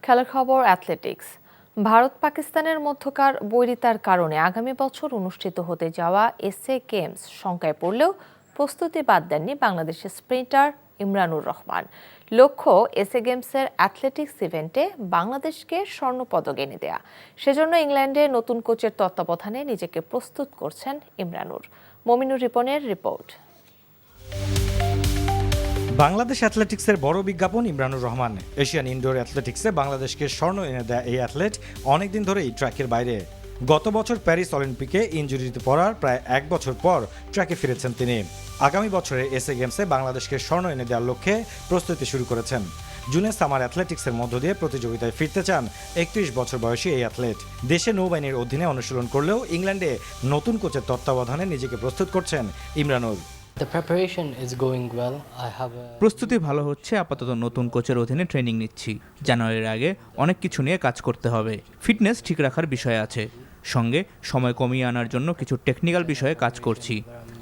খেলার খবর অ্যাথলেটিক্স। ভারত পাকিস্তানের মধ্যকার বৈরিতার কারণে আগামী বছর অনুষ্ঠিত হতে যাওয়া এসএ গেমস শঙ্কায় পড়লেও প্রস্তুতি বাদ দেননি বাংলাদেশের স্প্রিন্টার ইমরানুর রহমান। লক্ষ্য এসএ গেমসের অ্যাথলেটিক্স ইভেন্টে বাংলাদেশকে স্বর্ণপদক এনে দেয়া। সেজন্য ইংল্যান্ডে নতুন কোচের তত্ত্বাবধানে নিজেকে প্রস্তুত করছেন ইমরানুর। মমিনুর রিপনের রিপোর্ট। বাংলাদেশ অ্যাথলেটিক্সের বড় বিজ্ঞাপন ইমরানুর রহমান। এশিয়ান ইনডোর অ্যাথলেটিক্সে বাংলাদেশকে স্বর্ণ এনে দেয় এই অ্যাথলেট অনেকদিন ধরেই ট্র্যাকের বাইরে। গত বছর প্যারিস অলিম্পিকে ইনজুরিতে পড়ার প্রায় 1 বছর পর ট্র্যাকে ফিরেছেন তিনি। আগামী বছরের এসএ গেমসে বাংলাদেশকে স্বর্ণ এনে দেওয়ার লক্ষ্যে প্রস্তুতি শুরু করেছেন। জুনে সামার অ্যাথলেটিক্সের মধ্য দিয়ে প্রতিযোগিতায় ফিরতে চান 31 বছর বয়সী এই অ্যাথলেট। দেশে নৌবাহিনীর অধীনে অনুশীলন করলেও ইংল্যান্ডে নতুন কোচের তত্ত্বাবধানে নিজেকে প্রস্তুত করছেন ইমরানুর। প্রস্তুতি ভালো হচ্ছে। আপাতত নতুন কোচের অধীনে ট্রেনিং নিচ্ছি। জানুয়ারির আগে অনেক কিছু নিয়ে কাজ করতে হবে। ফিটনেস ঠিক রাখার বিষয় আছে, সঙ্গে সময় কমিয়ে আনার জন্য কিছু টেকনিক্যাল বিষয়ে কাজ করছি।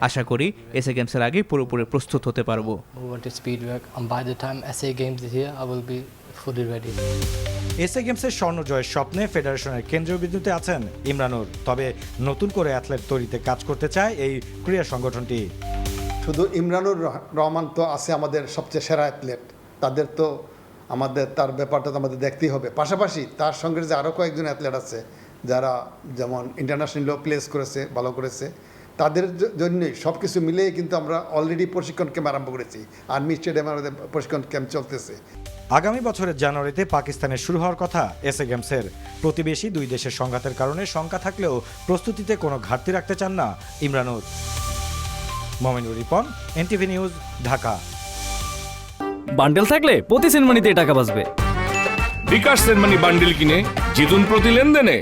আশা করি এসএ গেমসের আগে পুরোপুরি প্রস্তুত হতে পারবো। এসএ গেমসের স্বর্ণ জয়ের স্বপ্নে ফেডারেশনের কেন্দ্রীয় বিন্দুতে আছেন ইমরানুর। তবে নতুন করে অ্যাথলেট তৈরিতে কাজ করতে চায় এই ক্রীড়া সংগঠনটি। শুধু ইমরানুর রহমান তো আছে আমাদের সবচেয়ে সেরা অ্যাথলেট, তার ব্যাপারটা তো আমাদের দেখতেই হবে। পাশাপাশি তার সঙ্গে যে আরও কয়েকজন অ্যাথলেট আছে যারা যেমন ইন্টারন্যাশনাল প্লেস করেছে, ভালো করেছে, তাদের জন্যই সব কিছু মিলিয়ে কিন্তু আমরা অলরেডি প্রশিক্ষণ ক্যাম্প আরম্ভ করেছি। আর্মি স্টেডিয়ামে আমাদের প্রশিক্ষণ ক্যাম্প চলতেছে। আগামী বছরের জানুয়ারিতে পাকিস্তানে শুরু হওয়ার কথা এসএ গেমসের। প্রতিবেশী দুই দেশের সংঘাতের কারণে শঙ্কা থাকলেও প্রস্তুতিতে কোনো ঘাটতি রাখতে চান না Imranur. Mominur Ripon, NTV news, Dhaka. Bundle থাকলে প্রতি সেনমানিতে টাকা বাঁচবে। বিকাশ সেনমানি বান্ডেল কিনে জিতুন প্রতি লেনদেনে।